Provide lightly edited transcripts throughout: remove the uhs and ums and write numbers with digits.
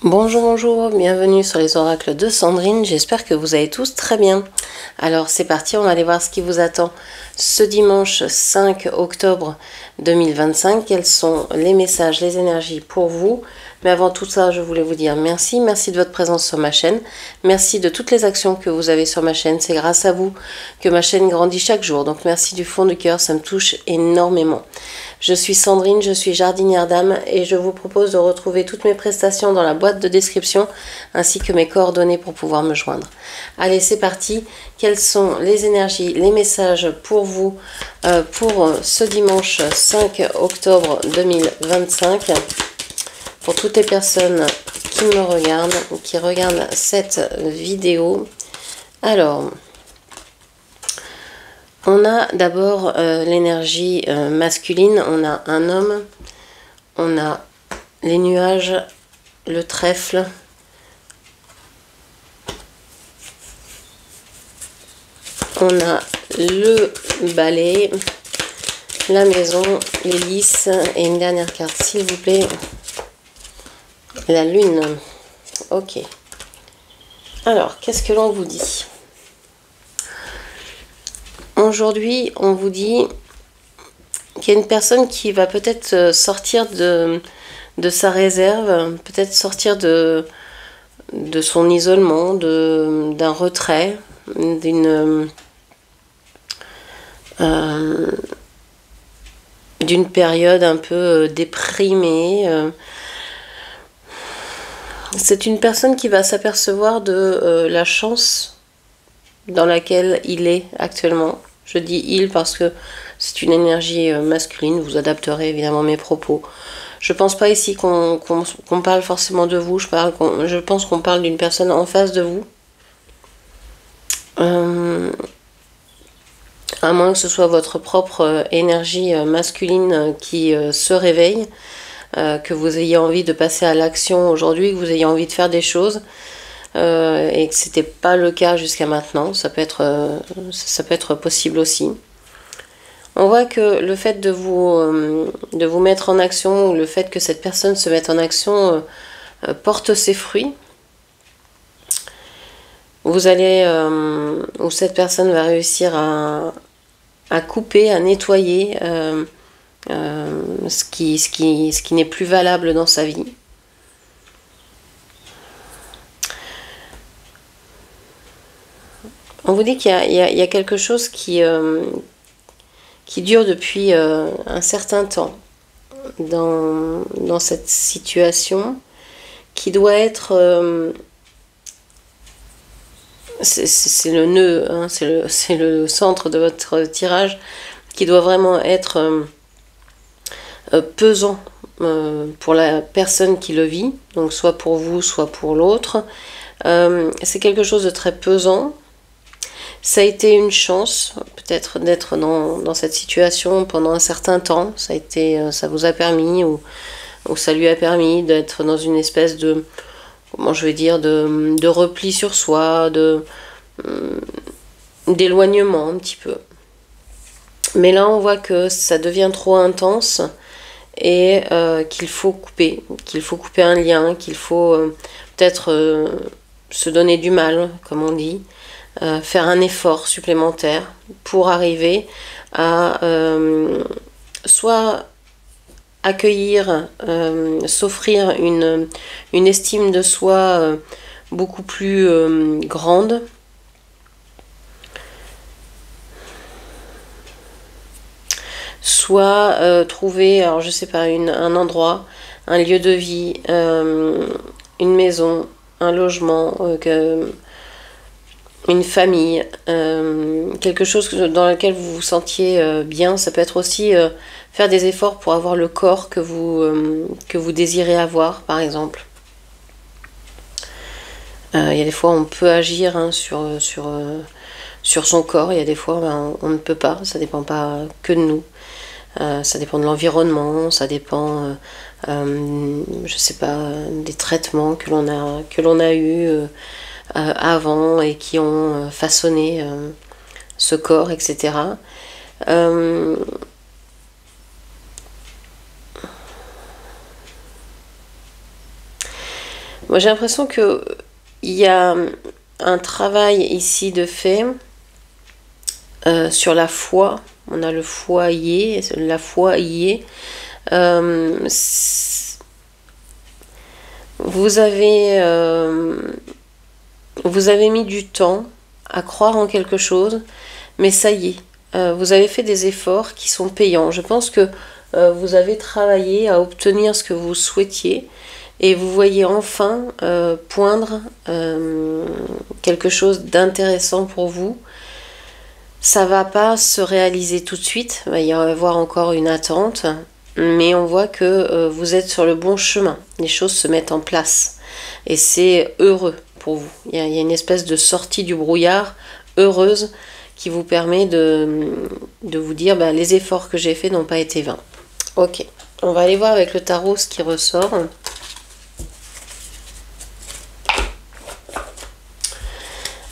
Bonjour, bonjour, bienvenue sur les oracles de Sandrine, j'espère que vous allez tous très bien. Alors c'est parti, on va aller voir ce qui vous attend ce dimanche 5 octobre 2025. Quels sont les messages, les énergies pour vous? Mais avant tout ça, je voulais vous dire merci de votre présence sur ma chaîne, merci de toutes les actions que vous avez sur ma chaîne, c'est grâce à vous que ma chaîne grandit chaque jour, donc merci du fond du cœur, ça me touche énormément. Je suis Sandrine, je suis jardinière d'âme et je vous propose de retrouver toutes mes prestations dans la boîte de description ainsi que mes coordonnées pour pouvoir me joindre. Allez, c'est parti. Quelles sont les énergies, les messages pour vous pour ce dimanche 5 octobre 2025 pour toutes les personnes qui me regardent ou qui regardent cette vidéo? Alors, on a d'abord l'énergie masculine, on a un homme, on a les nuages, le trèfle, on a le balai, la maison, l'hélice et une dernière carte s'il vous plaît, la lune. Ok. Alors, qu'est-ce que l'on vous dit? Aujourd'hui, on vous dit qu'il y a une personne qui va peut-être sortir de sa réserve, peut-être sortir de son isolement, d'un retrait, d'une période un peu déprimée. C'est une personne qui va s'apercevoir de la chance dans laquelle il est actuellement. Je dis il parce que c'est une énergie masculine, vous adapterez évidemment mes propos. Je pense pas ici qu'on parle forcément de vous, je pense qu'on parle d'une personne en face de vous. À moins que ce soit votre propre énergie masculine qui se réveille, que vous ayez envie de passer à l'action aujourd'hui, que vous ayez envie de faire des choses. Et que c'était pas le cas jusqu'à maintenant, ça peut être possible aussi. On voit que le fait de vous mettre en action, ou le fait que cette personne se mette en action porte ses fruits. Vous allez, ou cette personne va réussir à couper, à nettoyer ce qui n'est plus valable dans sa vie. On vous dit qu'il y a quelque chose qui dure depuis un certain temps dans cette situation, qui doit être... c'est le nœud, hein, c'est le centre de votre tirage, qui doit vraiment être pesant pour la personne qui le vit, donc soit pour vous, soit pour l'autre. C'est quelque chose de très pesant. Ça a été une chance, peut-être, d'être dans cette situation pendant un certain temps. Ça vous a permis, ou ça lui a permis d'être dans une espèce de, comment je vais dire, de repli sur soi, d'éloignement un petit peu. Mais là, on voit que ça devient trop intense et qu'il faut couper un lien, qu'il faut peut-être se donner du mal, comme on dit. Faire un effort supplémentaire pour arriver à soit accueillir, s'offrir une estime de soi beaucoup plus grande, soit trouver, alors je sais pas, un endroit, un lieu de vie, une maison, un logement, une famille, quelque chose dans lequel vous vous sentiez bien. Ça peut être aussi faire des efforts pour avoir le corps que vous désirez avoir, par exemple. Il y a des fois on peut agir hein, sur son corps, il y a des fois on ne peut pas, ça dépend pas que de nous. Ça dépend de l'environnement, ça dépend, je sais pas, des traitements que l'on a eu avant et qui ont façonné ce corps, etc. Moi j'ai l'impression que il y a un travail ici de fait sur la foi. On a le foyer, la foi y est. Vous avez, vous avez mis du temps à croire en quelque chose, mais ça y est, vous avez fait des efforts qui sont payants. Je pense que vous avez travaillé à obtenir ce que vous souhaitiez et vous voyez enfin poindre quelque chose d'intéressant pour vous. Ça va pas se réaliser tout de suite, il va y avoir encore une attente, mais on voit que vous êtes sur le bon chemin. Les choses se mettent en place et c'est heureux pour vous. Il y a une espèce de sortie du brouillard heureuse qui vous permet de vous dire les efforts que j'ai faits n'ont pas été vains. Ok, on va aller voir avec le tarot ce qui ressort.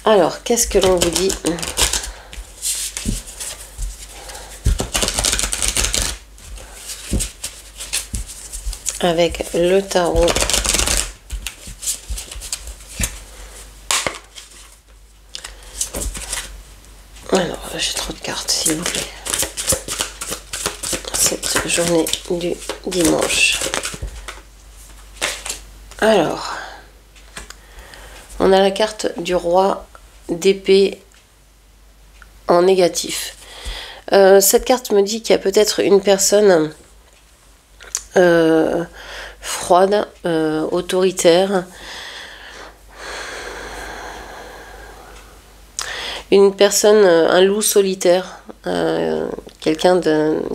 Alors, qu'est-ce que l'on vous dit ? Avec le tarot. Alors, j'ai trop de cartes, s'il vous plaît. Cette journée du dimanche. Alors, on a la carte du roi d'épée en négatif. Cette carte me dit qu'il y a peut-être une personne froide, autoritaire, une personne, un loup solitaire, quelqu'un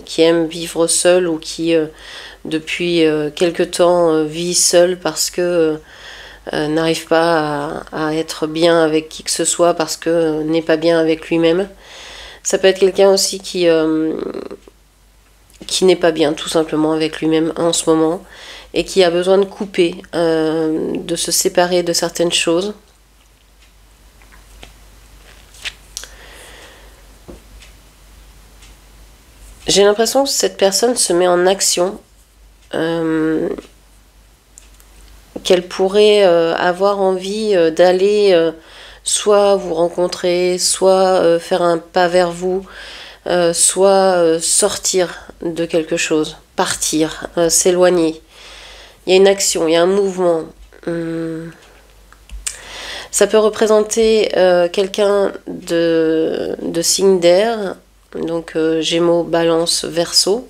qui aime vivre seul ou qui depuis quelque temps vit seul parce que n'arrive pas à être bien avec qui que ce soit parce que n'est pas bien avec lui-même. Ça peut être quelqu'un aussi qui n'est pas bien tout simplement avec lui-même en ce moment et qui a besoin de couper, de se séparer de certaines choses. J'ai l'impression que cette personne se met en action, qu'elle pourrait avoir envie d'aller soit vous rencontrer, soit faire un pas vers vous, soit sortir de quelque chose, partir, s'éloigner. Il y a une action, il y a un mouvement. Ça peut représenter quelqu'un de signe d'air, donc Gémeaux, Balance, Verseau.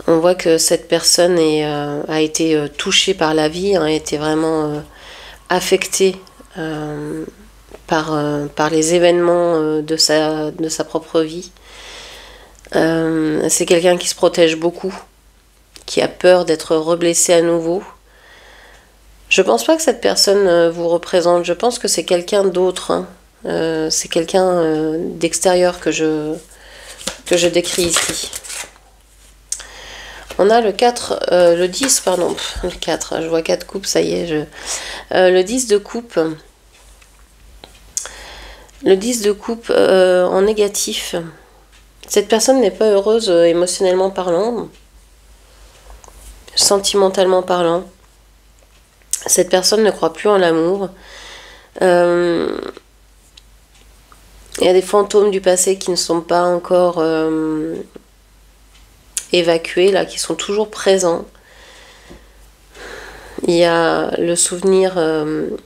On voit que cette personne a été touchée par la vie, a été vraiment affectée par les événements de sa propre vie. C'est quelqu'un qui se protège beaucoup, qui a peur d'être reblessé à nouveau. Je pense pas que cette personne vous représente, je pense que c'est quelqu'un d'autre. Hein. C'est quelqu'un d'extérieur que je décris ici. On a le 4, le 10, pardon, le 4, je vois 4 coupes, ça y est. Le 10 de coupe. Le 10 de coupe en négatif. Cette personne n'est pas heureuse émotionnellement parlant, sentimentalement parlant. Cette personne ne croit plus en l'amour. Il y a des fantômes du passé qui ne sont pas encore évacués, là, qui sont toujours présents. Il y a le souvenir de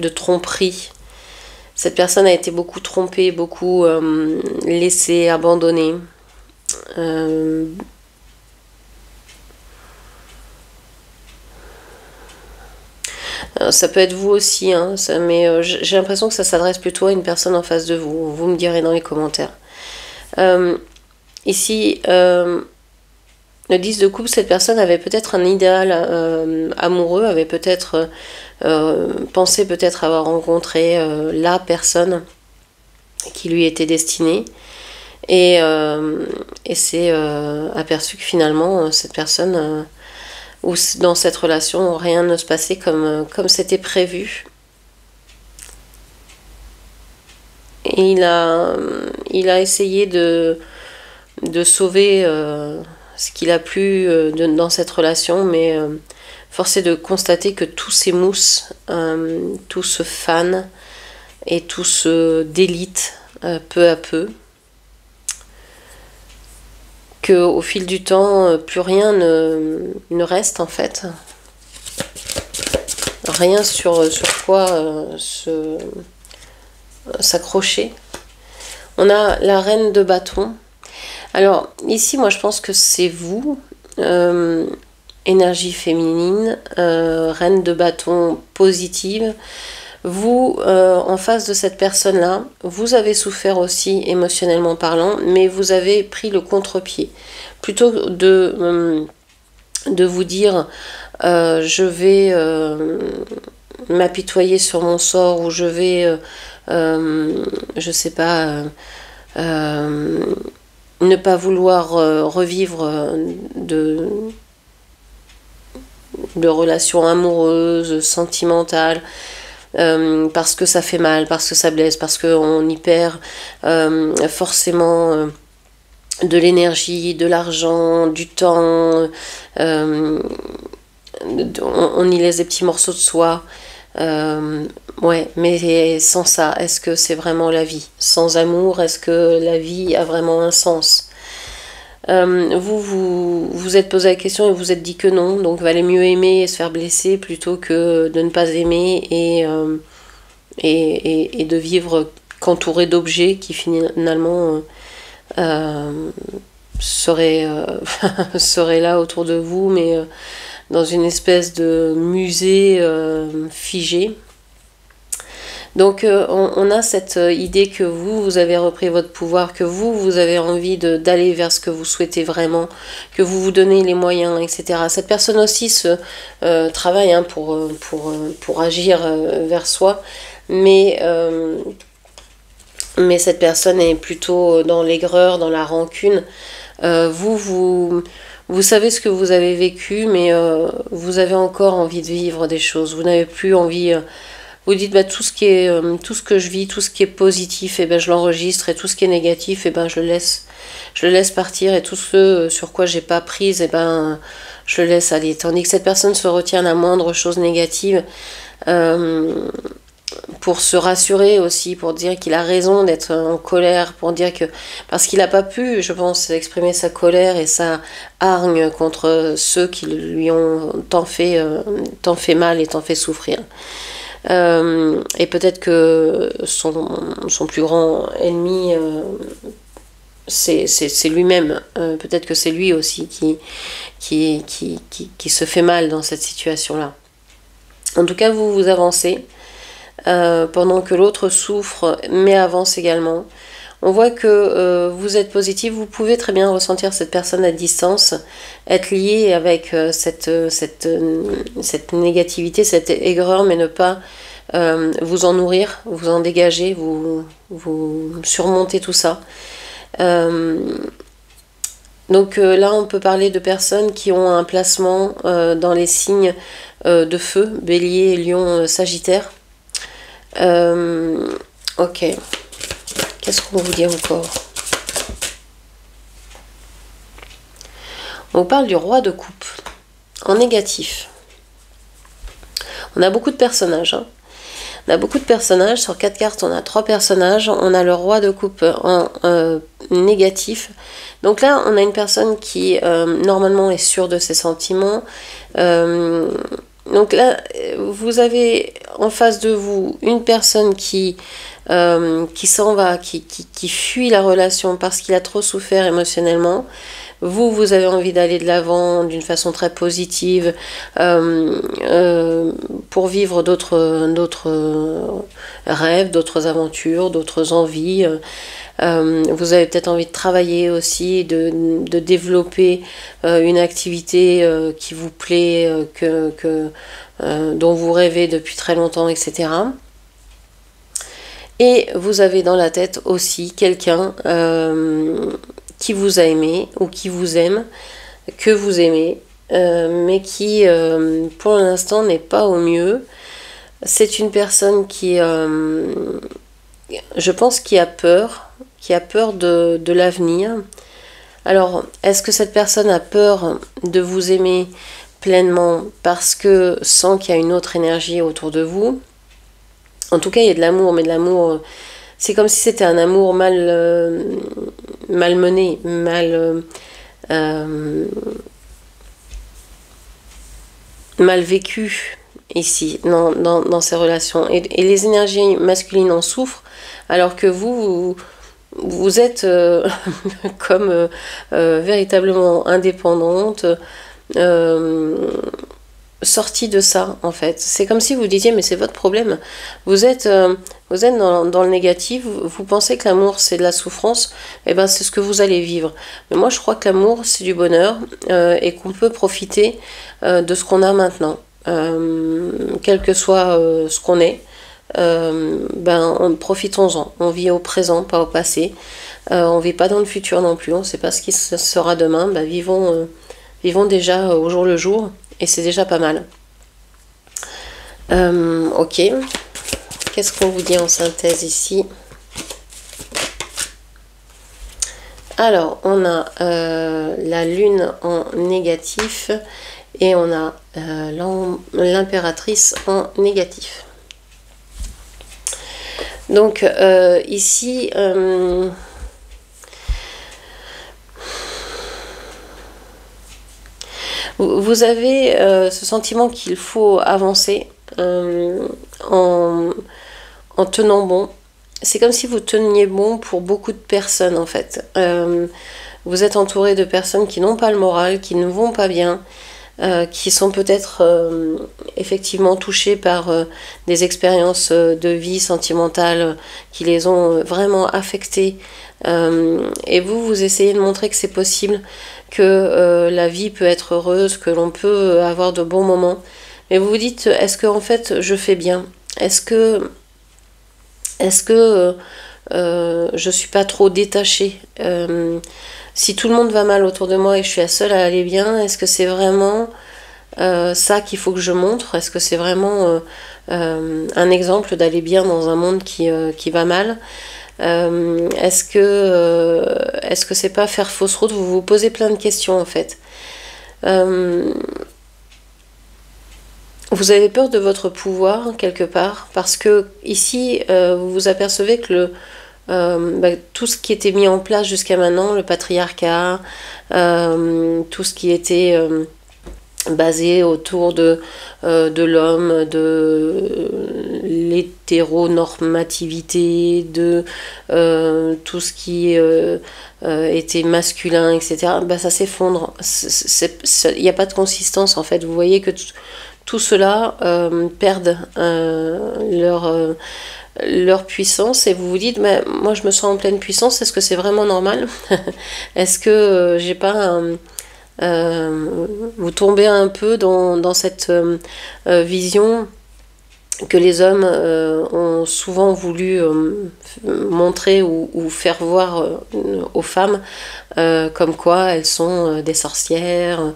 tromperie. Cette personne a été beaucoup trompée, beaucoup laissée, abandonnée. Ça peut être vous aussi, hein, mais j'ai l'impression que ça s'adresse plutôt à une personne en face de vous. Vous me direz dans les commentaires. Ici, le 10 de coupe, cette personne avait peut-être un idéal amoureux, avait peut-être pensé peut-être avoir rencontré la personne qui lui était destinée. Et s'est aperçu que finalement, cette personne... ou dans cette relation, rien ne se passait comme c'était prévu. Et il a essayé de sauver ce qu'il a plu dans cette relation, mais force est de constater que tout s'émousse, tout se fane et tout se délite peu à peu. Qu'au fil du temps, plus rien ne reste en fait. Rien sur quoi s'accrocher. On a la reine de bâton. Alors ici, moi je pense que c'est vous, énergie féminine, reine de bâton positive. Vous, en face de cette personne-là, vous avez souffert aussi émotionnellement parlant, mais vous avez pris le contre-pied. Plutôt de vous dire je vais m'apitoyer sur mon sort, ou je vais, je sais pas, ne pas vouloir revivre de relations amoureuses, sentimentales, parce que ça fait mal, parce que ça blesse, parce qu'on y perd forcément de l'énergie, de l'argent, du temps, on y laisse des petits morceaux de soi. Ouais, mais sans ça, est-ce que c'est vraiment la vie? Sans amour, est-ce que la vie a vraiment un sens? Vous êtes posé la question et vous êtes dit que non, donc il valait mieux aimer et se faire blesser plutôt que de ne pas aimer et de vivre qu'entouré d'objets qui finalement seraient là autour de vous, mais dans une espèce de musée figé. Donc on a cette idée que vous avez repris votre pouvoir, que vous avez envie d'aller vers ce que vous souhaitez vraiment, que vous vous donnez les moyens, etc. Cette personne aussi travaille pour agir vers soi, mais cette personne est plutôt dans l'aigreur, dans la rancune. Vous savez ce que vous avez vécu, mais vous avez encore envie de vivre des choses. Vous n'avez plus envie... vous dites tout ce que je vis, tout ce qui est positif, et je l'enregistre, et tout ce qui est négatif, je le laisse partir, et tout ce sur quoi j'ai pas prise, je le laisse aller. Tandis que cette personne se retient à la moindre chose négative, pour se rassurer aussi, pour dire qu'il a raison d'être en colère, pour dire que parce qu'il n'a pas pu, je pense, exprimer sa colère et sa hargne contre ceux qui lui ont tant fait mal et tant fait souffrir. Et peut-être que son plus grand ennemi, c'est lui-même. Peut-être que c'est lui aussi qui se fait mal dans cette situation-là. En tout cas, vous avancez pendant que l'autre souffre, mais avance également. On voit que vous êtes positif, vous pouvez très bien ressentir cette personne à distance, être lié avec cette négativité, cette aigreur, mais ne pas vous en nourrir, vous en dégager, vous surmonter tout ça. Donc là, on peut parler de personnes qui ont un placement dans les signes de feu, Bélier, Lion, Sagittaire. Ok. Qu'est-ce qu'on vous dit encore? On parle du roi de coupe en négatif. On a beaucoup de personnages. On a beaucoup de personnages. Sur 4 cartes, on a 3 personnages. On a le roi de coupe en négatif. Donc là, on a une personne qui, normalement, est sûre de ses sentiments. Donc là, vous avez en face de vous une personne qui s'en va, qui fuit la relation parce qu'il a trop souffert émotionnellement. Vous avez envie d'aller de l'avant d'une façon très positive pour vivre d'autres rêves, d'autres aventures, d'autres envies. Vous avez peut-être envie de travailler aussi, de développer une activité qui vous plaît, dont vous rêvez depuis très longtemps, etc. Et vous avez dans la tête aussi quelqu'un qui vous a aimé ou qui vous aime, que vous aimez, mais qui pour l'instant n'est pas au mieux. C'est une personne qui, je pense, qui a peur de l'avenir, Alors, est-ce que cette personne a peur de vous aimer pleinement parce que sent qu'il y a une autre énergie autour de vous? En tout cas, il y a de l'amour, mais de l'amour, c'est comme si c'était un amour mal mené, mal vécu ici, dans ces relations. Et les énergies masculines en souffrent, alors que vous êtes comme véritablement indépendante, sortie de ça, en fait. C'est comme si vous disiez, mais c'est votre problème. Vous êtes dans le négatif, vous pensez que l'amour c'est de la souffrance, et ben c'est ce que vous allez vivre. Mais moi je crois que l'amour c'est du bonheur, et qu'on peut profiter de ce qu'on a maintenant. Quel que soit ce qu'on est, profitons-en. On vit au présent, pas au passé. On vit pas dans le futur non plus. On ne sait pas ce qui sera demain. Vivons déjà au jour le jour, et c'est déjà pas mal. Ok. Qu'est-ce qu'on vous dit en synthèse ici? Alors, on a la lune en négatif et on a l'impératrice en négatif. Donc, ici, vous avez ce sentiment qu'il faut avancer en tenant bon. C'est comme si vous teniez bon pour beaucoup de personnes en fait. Vous êtes entouré de personnes qui n'ont pas le moral, qui ne vont pas bien, qui sont peut-être effectivement touchées par des expériences de vie sentimentale qui les ont vraiment affectées. Et vous essayez de montrer que c'est possible, que la vie peut être heureuse, que l'on peut avoir de bons moments. Mais vous vous dites, est-ce que en fait je fais bien? Est-ce que je suis pas trop détachée? Si tout le monde va mal autour de moi et que je suis la seule à aller bien, est-ce que c'est vraiment ça qu'il faut que je montre? Est-ce que c'est vraiment un exemple d'aller bien dans un monde qui va mal? Est-ce que c'est pas faire fausse route? Vous vous posez plein de questions en fait. Vous avez peur de votre pouvoir quelque part, parce que ici vous vous apercevez que tout ce qui était mis en place jusqu'à maintenant, le patriarcat, tout ce qui était basé autour de l'homme, de l'hétéronormativité, de tout ce qui était masculin, etc., ça s'effondre. Il n'y a pas de consistance en fait. Vous voyez que tout cela perdent leur puissance, et vous vous dites, mais moi je me sens en pleine puissance, est-ce que c'est vraiment normal? Est-ce que j'ai pas vous tombez un peu dans cette vision que les hommes ont souvent voulu montrer ou faire voir aux femmes, comme quoi elles sont des sorcières,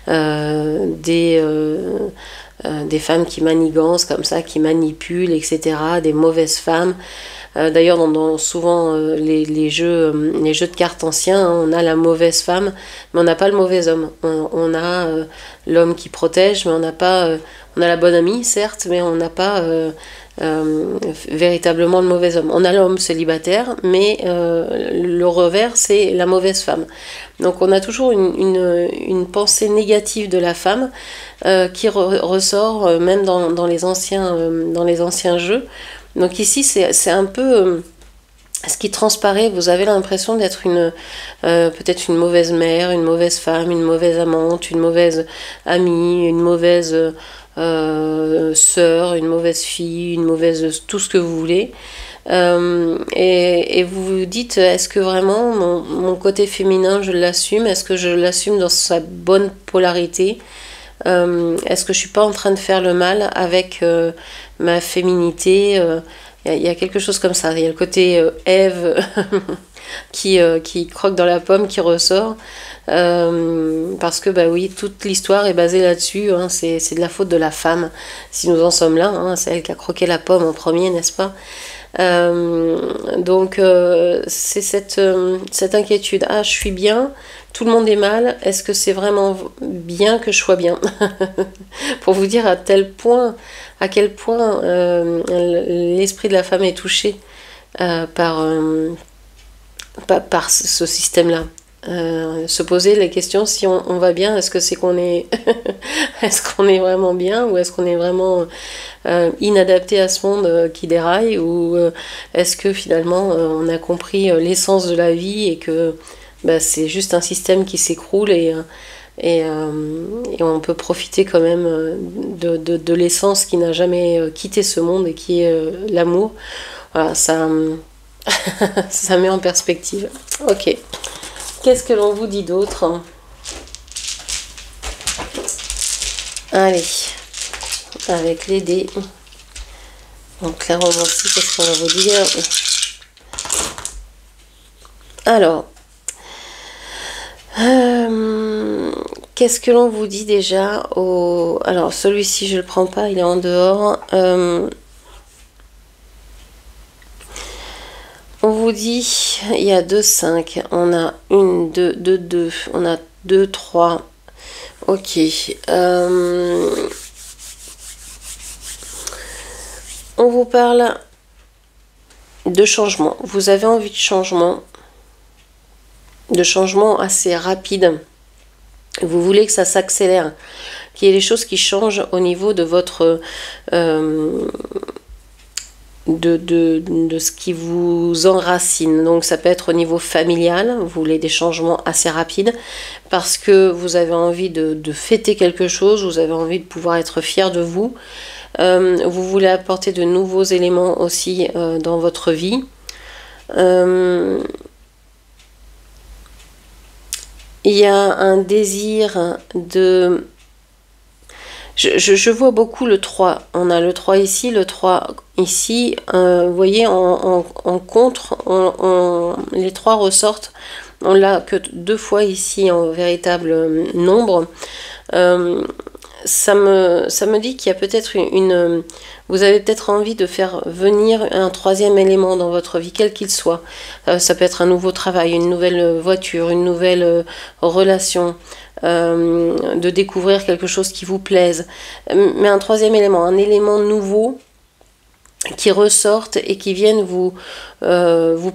des femmes qui manigancent comme ça, qui manipulent, etc., des mauvaises femmes. D'ailleurs, souvent les jeux de cartes anciens, hein, on a la mauvaise femme, mais on n'a pas le mauvais homme. On a l'homme qui protège, mais on n'a pas... on a la bonne amie, certes, mais on n'a pas véritablement le mauvais homme. On a l'homme célibataire, mais le revers, c'est la mauvaise femme. Donc on a toujours une pensée négative de la femme qui ressort même dans les anciens jeux. Donc ici, c'est un peu ce qui transparaît. Vous avez l'impression d'être peut-être une mauvaise mère, une mauvaise femme, une mauvaise amante, une mauvaise amie, une mauvaise sœur, une mauvaise fille, une mauvaise... tout ce que vous voulez. Et vous vous dites, est-ce que vraiment mon côté féminin, je l'assume? Est-ce que je l'assume dans sa bonne polarité? Est-ce que je suis pas en train de faire le mal avec ma féminité? Il y a quelque chose comme ça. Il y a le côté Ève qui croque dans la pomme, qui ressort. Parce que oui, toute l'histoire est basée là-dessus. Hein, c'est de la faute de la femme, si nous en sommes là. Hein, c'est elle qui a croqué la pomme en premier, n'est-ce pas? Donc c'est cette inquiétude. Ah, je suis bien, tout le monde est mal, est-ce que c'est vraiment bien que je sois bien? Pour vous dire à quel point l'esprit de la femme est touché par ce système-là. Se poser les questions si on va bien, est-ce que c'est qu'on est est-ce qu'on est vraiment bien, ou est-ce qu'on est vraiment inadapté à ce monde qui déraille, ou est-ce que finalement on a compris l'essence de la vie et que c'est juste un système qui s'écroule, et on peut profiter quand même de l'essence qui n'a jamais quitté ce monde et qui est l'amour. Voilà, ça ça met en perspective. Ok. Qu'est-ce que l'on vous dit d'autre? Allez, avec les dés. Donc la romancie, qu'est-ce qu'on va vous dire? Alors, qu'est-ce que l'on vous dit déjà Alors, celui-ci, je le prends pas, il est en dehors. On vous dit, il y a 2, 5, on a 1, 2, 2, 2, on a 2, 3. Ok. On vous parle de changement. Vous avez envie de changement assez rapide. Vous voulez que ça s'accélère, qu'il y ait des choses qui changent au niveau de votre... de ce qui vous enracine. Donc ça peut être au niveau familial, vous voulez des changements assez rapides parce que vous avez envie de fêter quelque chose, vous avez envie de pouvoir être fier de vous. Vous voulez apporter de nouveaux éléments aussi dans votre vie. Il y a un désir de... Je vois beaucoup le 3. On a le 3 ici, le 3 ici. Vous voyez, en contre, les 3 ressortent. On l'a que 2 fois ici en véritable nombre. Ça me dit qu'il y a peut-être vous avez peut-être envie de faire venir un 3e élément dans votre vie, quel qu'il soit. Ça peut être un nouveau travail, une nouvelle voiture, une nouvelle relation. De découvrir quelque chose qui vous plaise, mais un 3e élément, un élément nouveau qui ressorte et qui vienne vous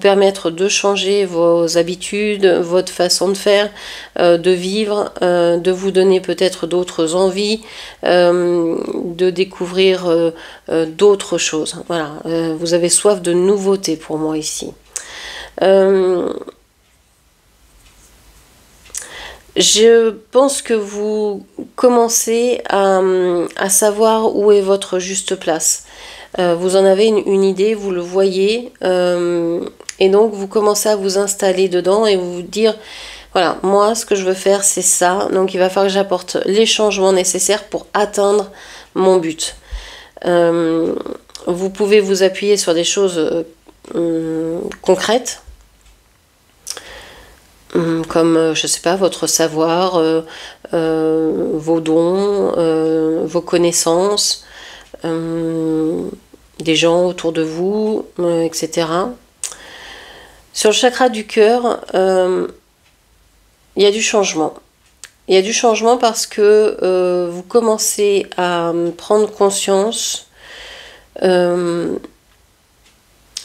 permettre de changer vos habitudes, votre façon de faire, de vivre, de vous donner peut-être d'autres envies, de découvrir d'autres choses. Voilà, vous avez soif de nouveautés pour moi ici. Je pense que vous commencez à savoir où est votre juste place. Vous en avez une idée, vous le voyez, et donc vous commencez à vous installer dedans et vous dire, voilà, moi ce que je veux faire c'est ça, donc il va falloir que j'apporte les changements nécessaires pour atteindre mon but. Vous pouvez vous appuyer sur des choses concrètes, comme, je sais pas, votre savoir, vos dons, vos connaissances, des gens autour de vous, etc. Sur le chakra du cœur, il y a du changement. Il y a du changement parce que vous commencez à prendre conscience. J'ai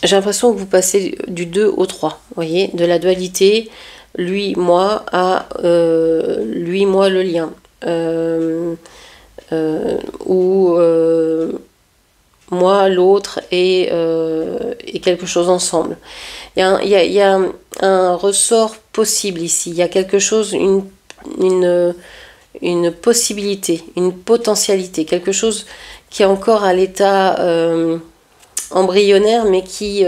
l'impression que vous passez du 2 au 3, vous voyez, de la dualité, lui, moi, à lui, moi, le lien. Ou moi, l'autre et quelque chose ensemble. Il y a un ressort possible ici. Il y a quelque chose, une possibilité, une potentialité, quelque chose qui est encore à l'état embryonnaire, mais qui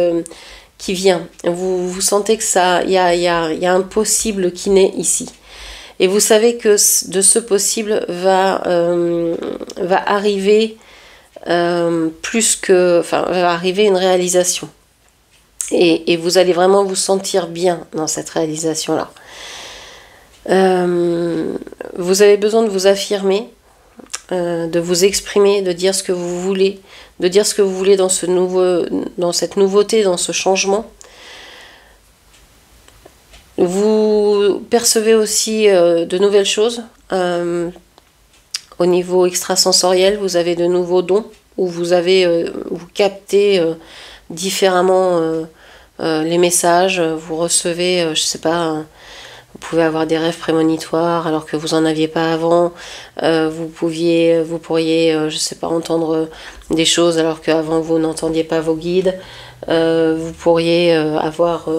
vient. Vous sentez que il y a un possible qui naît ici. Et vous savez que de ce possible va arriver va arriver une réalisation. Et vous allez vraiment vous sentir bien dans cette réalisation-là. Vous avez besoin de vous affirmer. de vous exprimer, de dire ce que vous voulez, de dire ce que vous voulez dans cette nouveauté, dans ce changement. Vous percevez aussi de nouvelles choses. Au niveau extrasensoriel, vous avez de nouveaux dons où vous captez différemment les messages. Vous recevez, je sais pas, vous pouvez avoir des rêves prémonitoires alors que vous en aviez pas avant. Vous pourriez, je sais pas, entendre des choses alors qu'avant vous n'entendiez pas vos guides. Vous pourriez avoir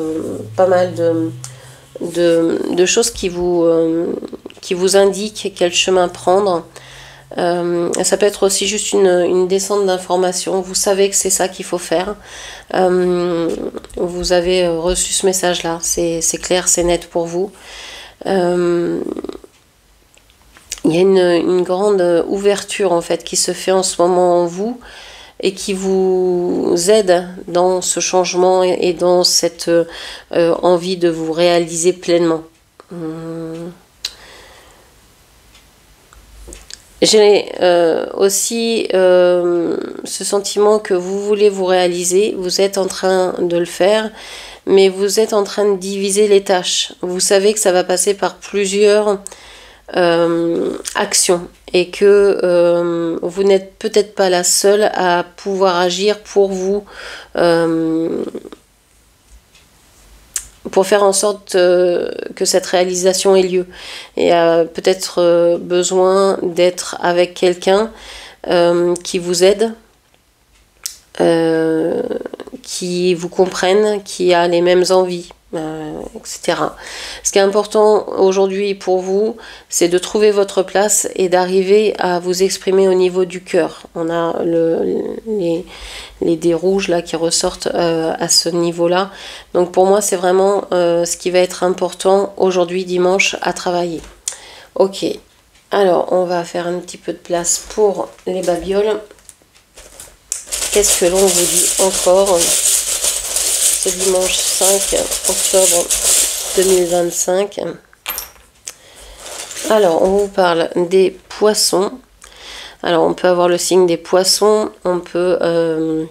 pas mal de choses qui vous indiquent quel chemin prendre. Ça peut être aussi juste une descente d'informations. Vous savez que c'est ça qu'il faut faire. Vous avez reçu ce message-là. C'est clair, c'est net pour vous. Il y a une grande ouverture en fait qui se fait en ce moment en vous et qui vous aide dans ce changement et dans cette envie de vous réaliser pleinement. J'ai aussi ce sentiment que vous voulez vous réaliser, vous êtes en train de le faire, mais vous êtes en train de diviser les tâches. Vous savez que ça va passer par plusieurs actions et que vous n'êtes peut-être pas la seule à pouvoir agir pour vous, pour faire en sorte que cette réalisation ait lieu. Et peut-être besoin d'être avec quelqu'un qui vous aide, qui vous comprenne, qui a les mêmes envies, etc. Ce qui est important aujourd'hui pour vous, c'est de trouver votre place et d'arriver à vous exprimer au niveau du cœur. On a les dés rouges là qui ressortent à ce niveau-là. Donc pour moi, c'est vraiment ce qui va être important aujourd'hui, dimanche, à travailler. Ok, alors on va faire un petit peu de place pour les babioles. Qu'est-ce que l'on vous dit encore ce dimanche 5 octobre 2025? Alors, on vous parle des poissons. Alors, on peut avoir le signe des poissons. Vous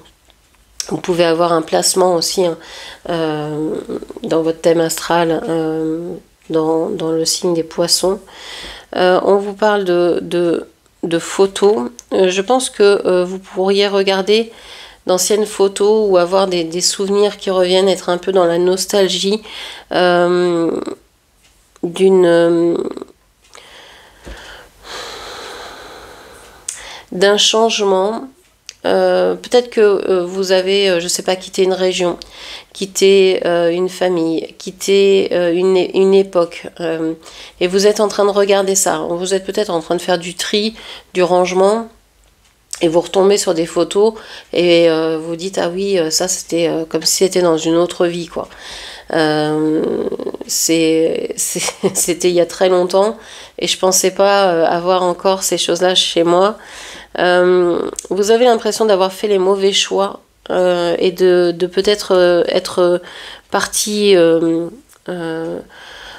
pouvez avoir un placement aussi dans votre thème astral, dans le signe des poissons. On vous parle de photos. Je pense que vous pourriez regarder d'anciennes photos ou avoir des souvenirs qui reviennent, être un peu dans la nostalgie d'un changement. Peut-être que vous avez, je sais pas, quitté une région, quitté une famille, quitté une époque, et vous êtes en train de regarder ça. Vous êtes peut-être en train de faire du tri, du rangement, et vous retombez sur des photos et vous dites ah oui, ça c'était comme si c'était dans une autre vie, quoi. C'était il y a très longtemps et je pensais pas avoir encore ces choses-là chez moi. Vous avez l'impression d'avoir fait les mauvais choix et de peut-être être parti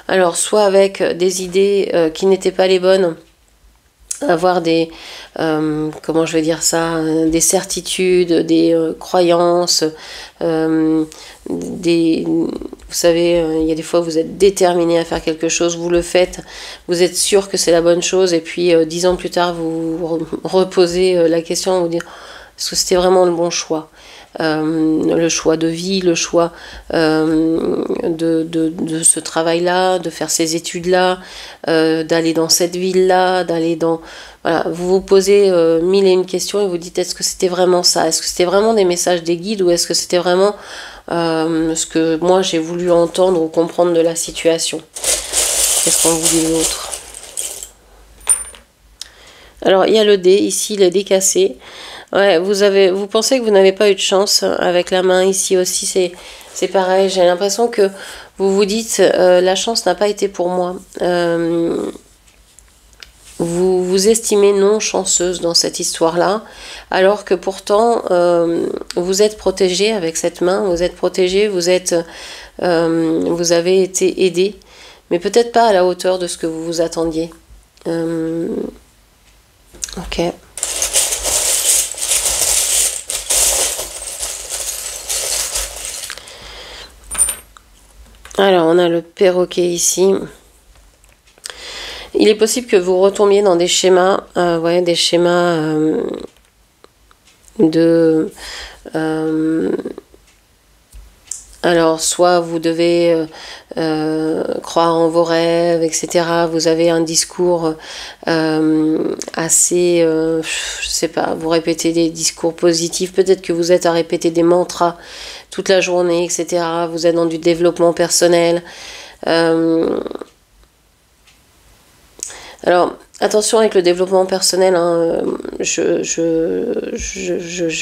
alors soit avec des idées qui n'étaient pas les bonnes, avoir des comment je vais dire ça, des certitudes, des croyances, vous savez, il y a des fois vous êtes déterminé à faire quelque chose, vous le faites, vous êtes sûr que c'est la bonne chose et puis 10 ans plus tard vous reposez la question, vous dire est-ce que c'était vraiment le bon choix, le choix de vie, le choix de ce travail-là, de faire ces études-là, d'aller dans cette ville-là, d'aller dans... Voilà, vous vous posez mille et une questions et vous dites est-ce que c'était vraiment ça? Est-ce que c'était vraiment des messages des guides ou est-ce que c'était vraiment ce que moi j'ai voulu entendre ou comprendre de la situation? Qu'est-ce qu'on vous dit d'autre? Alors, il y a le dé, ici, le dé cassé. Ouais, vous pensez que vous n'avez pas eu de chance avec la main ici aussi, c'est pareil. J'ai l'impression que vous vous dites la chance n'a pas été pour moi. Vous vous estimez non chanceuse dans cette histoire-là, alors que pourtant vous êtes protégée avec cette main, vous êtes protégée, vous avez été aidée, mais peut-être pas à la hauteur de ce que vous vous attendiez. Ok. Alors, on a le perroquet ici. Il est possible que vous retombiez dans des schémas, ouais, des schémas de... alors, soit vous devez croire en vos rêves, etc. Vous avez un discours assez... je sais pas, vous répétez des discours positifs. Peut-être que vous êtes à répéter des mantras toute la journée, etc. Vous êtes dans du développement personnel. Alors, attention avec le développement personnel, hein, je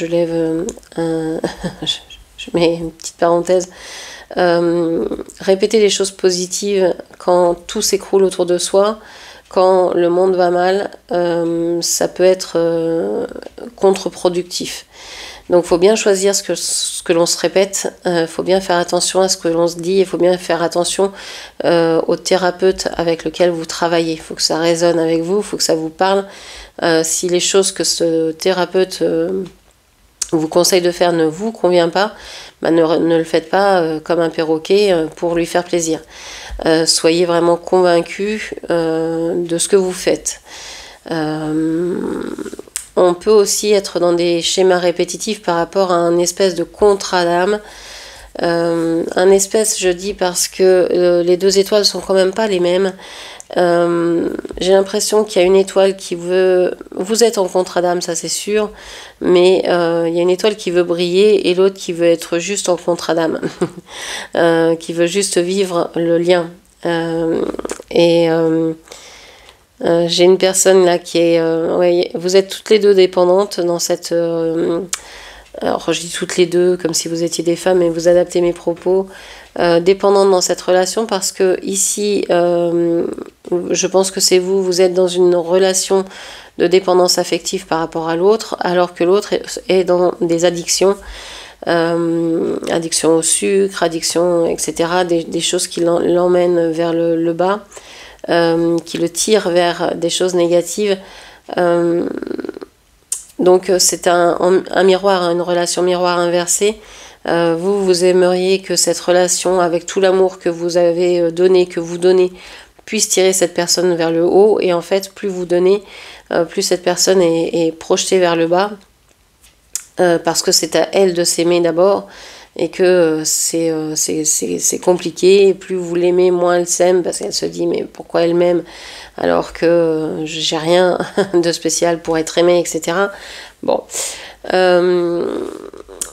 lève un... je mets une petite parenthèse. Répéter les choses positives quand tout s'écroule autour de soi, quand le monde va mal, ça peut être contre-productif. Donc il faut bien choisir ce que l'on se répète, il faut bien faire attention à ce que l'on se dit, il faut bien faire attention au thérapeute avec lequel vous travaillez. Il faut que ça résonne avec vous, il faut que ça vous parle. Si les choses que ce thérapeute vous conseille de faire ne vous convient pas, bah ne le faites pas comme un perroquet pour lui faire plaisir. Soyez vraiment convaincu de ce que vous faites. On peut aussi être dans des schémas répétitifs par rapport à un espèce de contrat d'âme. Un espèce, je dis parce que les deux étoiles sont quand même pas les mêmes. J'ai l'impression qu'il y a une étoile qui veut... Vous êtes en contrat d'âme, ça c'est sûr, mais il y a une étoile qui veut briller et l'autre qui veut être juste en contrat d'âme, qui veut juste vivre le lien. J'ai une personne là qui est... ouais, vous êtes toutes les deux dépendantes dans cette... alors je dis toutes les deux comme si vous étiez des femmes, mais vous adaptez mes propos. Dépendantes dans cette relation parce que ici, je pense que c'est vous, vous êtes dans une relation de dépendance affective par rapport à l'autre, alors que l'autre est dans des addictions. Addiction au sucre, addiction, etc. Des choses qui l'emmènent vers le bas. Qui le tire vers des choses négatives. Donc c'est un miroir, une relation miroir inversée. Vous aimeriez que cette relation, avec tout l'amour que vous avez donné, que vous donnez, puisse tirer cette personne vers le haut. Et en fait, plus vous donnez, plus cette personne est projetée vers le bas. Parce que c'est à elle de s'aimer d'abord. Et que c'est compliqué, et plus vous l'aimez, moins elle s'aime, parce qu'elle se dit mais pourquoi elle m'aime alors que j'ai rien de spécial pour être aimée, etc. Bon,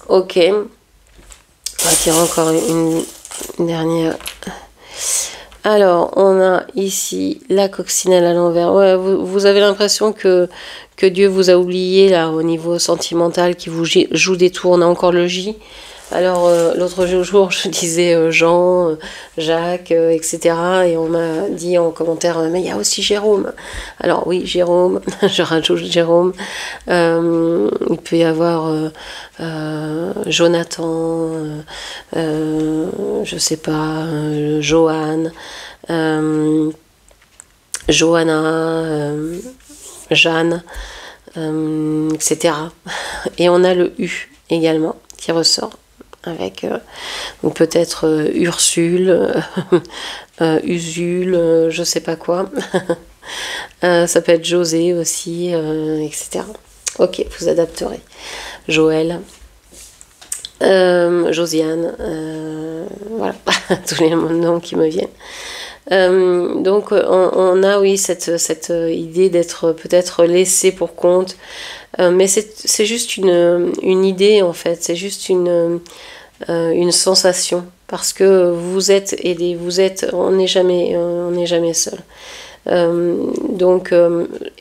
ok, on va tirer encore une dernière. Alors, on a ici la coccinelle à l'envers. Ouais, vous avez l'impression que Dieu vous a oublié là au niveau sentimental, qui vous joue des tours. On a encore le J. Alors, l'autre jour, je disais Jean, Jacques, etc. Et on m'a dit en commentaire, mais il y a aussi Jérôme. Alors oui, Jérôme, je rajoute Jérôme. Il peut y avoir Jonathan, je sais pas, Joanne, Johanna, Jeanne, etc. Et on a le U également qui ressort avec donc peut-être Ursule, Usul, je sais pas quoi. Ça peut être José aussi, etc. Ok, vous adapterez. Joël, Josiane, voilà, tous les noms qui me viennent. Donc on a oui cette idée d'être peut-être laissé pour compte, mais c'est juste une idée en fait, c'est juste une sensation, parce que vous êtes aidé, on n'est jamais seul. Donc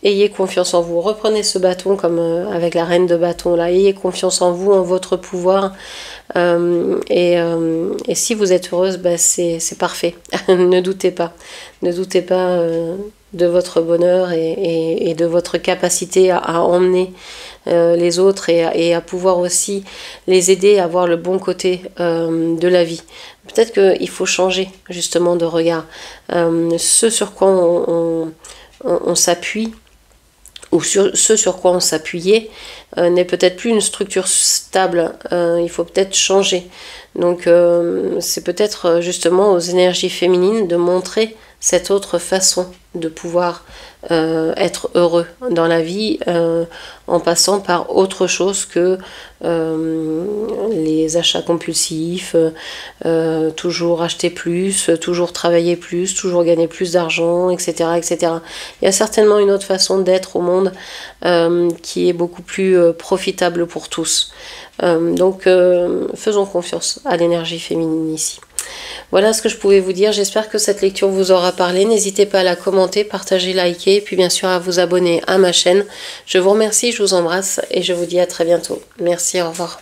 ayez confiance en vous, reprenez ce bâton comme avec la reine de bâton là, ayez confiance en vous, en votre pouvoir, et si vous êtes heureuse, bah, c'est parfait. Ne doutez pas de votre bonheur et de votre capacité à emmener les autres et à pouvoir aussi les aider à voir le bon côté de la vie. Peut-être qu'il faut changer justement de regard. Ce sur quoi on s'appuie ou sur ce sur quoi on s'appuyait n'est peut-être plus une structure stable, il faut peut-être changer. Donc c'est peut-être justement aux énergies féminines de montrer cette autre façon de pouvoir être heureux dans la vie en passant par autre chose que les achats compulsifs, toujours acheter plus, toujours travailler plus, toujours gagner plus d'argent, etc., etc. Il y a certainement une autre façon d'être au monde qui est beaucoup plus profitable pour tous. Donc faisons confiance à l'énergie féminine ici. Voilà ce que je pouvais vous dire, j'espère que cette lecture vous aura parlé, n'hésitez pas à la commenter, partager, liker, et puis bien sûr à vous abonner à ma chaîne. Je vous remercie, je vous embrasse et je vous dis à très bientôt. Merci, au revoir.